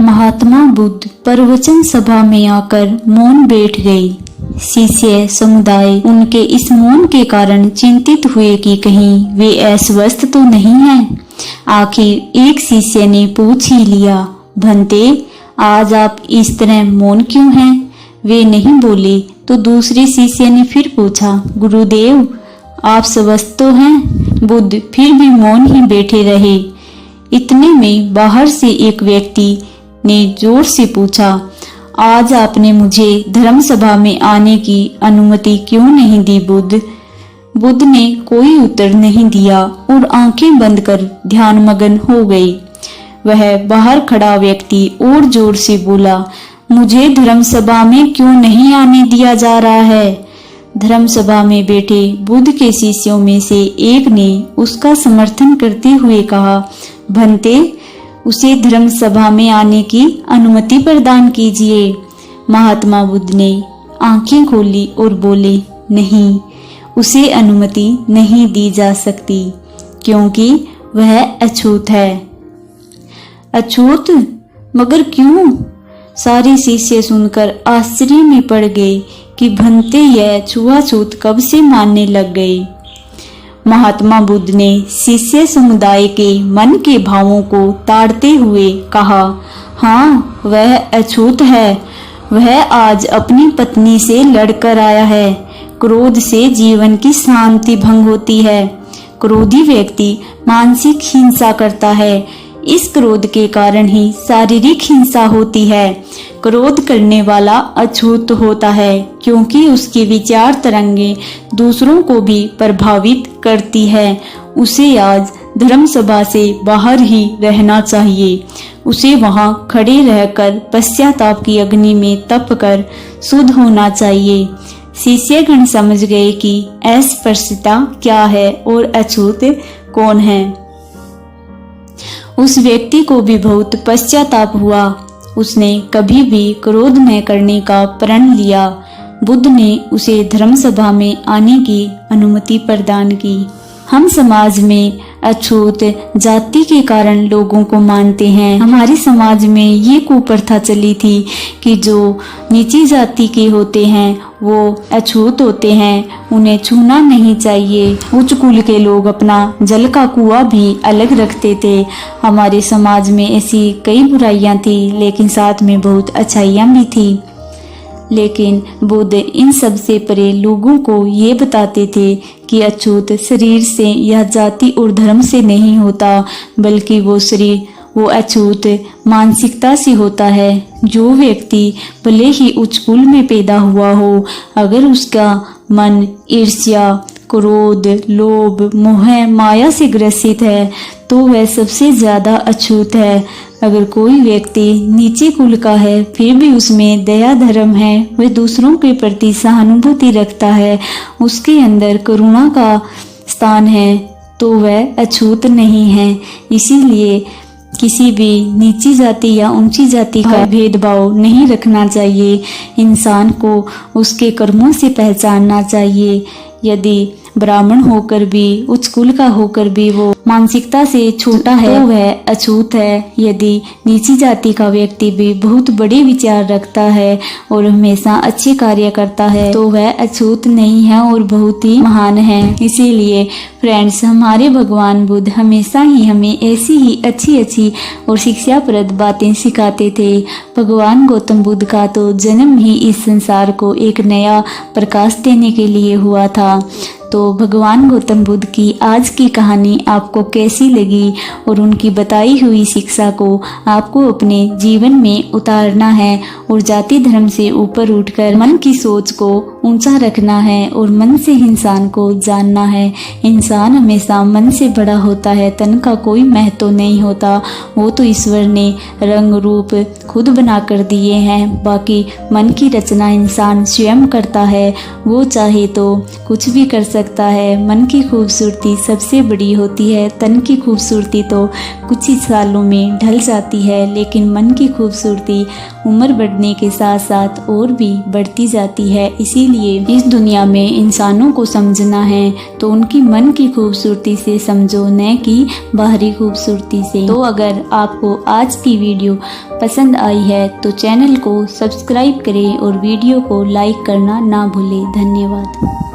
महात्मा बुद्ध प्रवचन सभा में आकर मौन बैठ गए। शिष्य समुदाय उनके इस मौन के कारण चिंतित हुए कि कहीं वे अस्वस्थ तो नहीं हैं। आखिर एक शिष्य ने पूछ ही लिया, भंते, आज आप इस तरह मौन क्यों हैं? वे नहीं बोले तो दूसरे शिष्य ने फिर पूछा, गुरुदेव, आप स्वस्थ तो हैं? बुद्ध फिर भी मौन ही बैठे रहे। इतने में बाहर से एक व्यक्ति ने जोर से पूछा, आज आपने मुझे धर्म सभा में आने की अनुमति क्यों नहीं दी बुद्ध? बुद्ध ने कोई उत्तर नहीं दिया और आंखें बंद कर ध्यानमग्न हो गई। वह बाहर खड़ा व्यक्ति और जोर से बोला, मुझे धर्म सभा में क्यों नहीं आने दिया जा रहा है? धर्म सभा में बैठे बुद्ध के शिष्यों में से एक ने उसका समर्थन करते हुए कहा, भंते, उसे धर्म सभा में आने की अनुमति प्रदान कीजिए। महात्मा बुद्ध ने आंखें खोली और बोले, नहीं, उसे अनुमति नहीं दी जा सकती क्योंकि वह अछूत है। अछूत? मगर क्यों? सारे शिष्य सुनकर आश्चर्य में पड़ गए कि भंते यह छुआछूत कब से मानने लग गए। महात्मा बुद्ध ने शिष्य समुदाय के मन के भावों को ताड़ते हुए कहा, हाँ, वह अछूत है। वह आज अपनी पत्नी से लड़कर आया है। क्रोध से जीवन की शांति भंग होती है। क्रोधी व्यक्ति मानसिक हिंसा करता है। इस क्रोध के कारण ही शारीरिक हिंसा होती है। क्रोध करने वाला अछूत होता है क्योंकि उसकी विचार तरंगे दूसरों को भी प्रभावित करती है। उसे आज धर्म सभा से बाहर ही रहना चाहिए। उसे वहां खड़े रहकर पश्चाताप की अग्नि में तप कर शुद्ध होना चाहिए। शिष्यगण समझ गए कि अस्पृश्यता क्या है और अछूत कौन है। उस व्यक्ति को भी बहुत पश्चाताप हुआ। उसने कभी भी क्रोध न करने का प्रण लिया। बुद्ध ने उसे धर्म सभा में आने की अनुमति प्रदान की। हम समाज में अछूत जाति के कारण लोगों को मानते हैं। हमारे समाज में ये कुप्रथा चली थी कि जो नीची जाति के होते हैं वो अछूत होते हैं, उन्हें छूना नहीं चाहिए। उच्च कुल के लोग अपना जल का कुआं भी अलग रखते थे। हमारे समाज में ऐसी कई बुराइयां थी, लेकिन साथ में बहुत अच्छाइयां भी थी। लेकिन बुद्ध इन सब से परे लोगों को ये बताते थे कि अछूत शरीर से या जाति और धर्म से नहीं होता, बल्कि वो अछूत मानसिकता से होता है। जो व्यक्ति भले ही उच्च कुल में पैदा हुआ हो, अगर उसका मन ईर्ष्या, क्रोध, लोभ, मोह, माया से ग्रसित है तो वह सबसे ज्यादा अछूत है। अगर कोई व्यक्ति नीचे कुल का है फिर भी उसमें दया धर्म है, वह दूसरों के प्रति सहानुभूति रखता है, उसके अंदर करुणा का स्थान है, तो वह अछूत नहीं है। इसीलिए किसी भी नीची जाति या ऊंची जाति का भेदभाव नहीं रखना चाहिए। इंसान को उसके कर्मों से पहचानना चाहिए। यदि ब्राह्मण होकर भी, उच्च कुल का होकर भी वो मानसिकता से छोटा है तो वह अछूत है। यदि नीची जाति का व्यक्ति भी बहुत बड़े विचार रखता है और हमेशा अच्छे कार्य करता है तो वह अछूत नहीं है और बहुत ही महान है। इसीलिए फ्रेंड्स, हमारे भगवान बुद्ध हमेशा ही हमें ऐसी ही अच्छी अच्छी और शिक्षाप्रद बातें सिखाते थे। भगवान गौतम बुद्ध का तो जन्म ही इस संसार को एक नया प्रकाश देने के लिए हुआ था। तो भगवान गौतम बुद्ध की आज की कहानी आपको कैसी लगी और उनकी बताई हुई शिक्षा को आपको अपने जीवन में उतारना है और जाति धर्म से ऊपर उठकर मन की सोच को ऊंचा रखना है और मन से इंसान को जानना है। इंसान हमेशा मन से बड़ा होता है, तन का कोई महत्व नहीं होता। वो तो ईश्वर ने रंग रूप खुद बना कर दिए हैं, बाकी मन की रचना इंसान स्वयं करता है। वो चाहे तो कुछ भी कर सकता सकता है। मन की खूबसूरती सबसे बड़ी होती है। तन की खूबसूरती तो कुछ ही सालों में ढल जाती है, लेकिन मन की खूबसूरती उम्र बढ़ने के साथ साथ और भी बढ़ती जाती है। इसीलिए इस दुनिया में इंसानों को समझना है तो उनकी मन की खूबसूरती से समझो, न कि बाहरी खूबसूरती से। तो अगर आपको आज की वीडियो पसंद आई है तो चैनल को सब्सक्राइब करें और वीडियो को लाइक करना ना भूलें। धन्यवाद।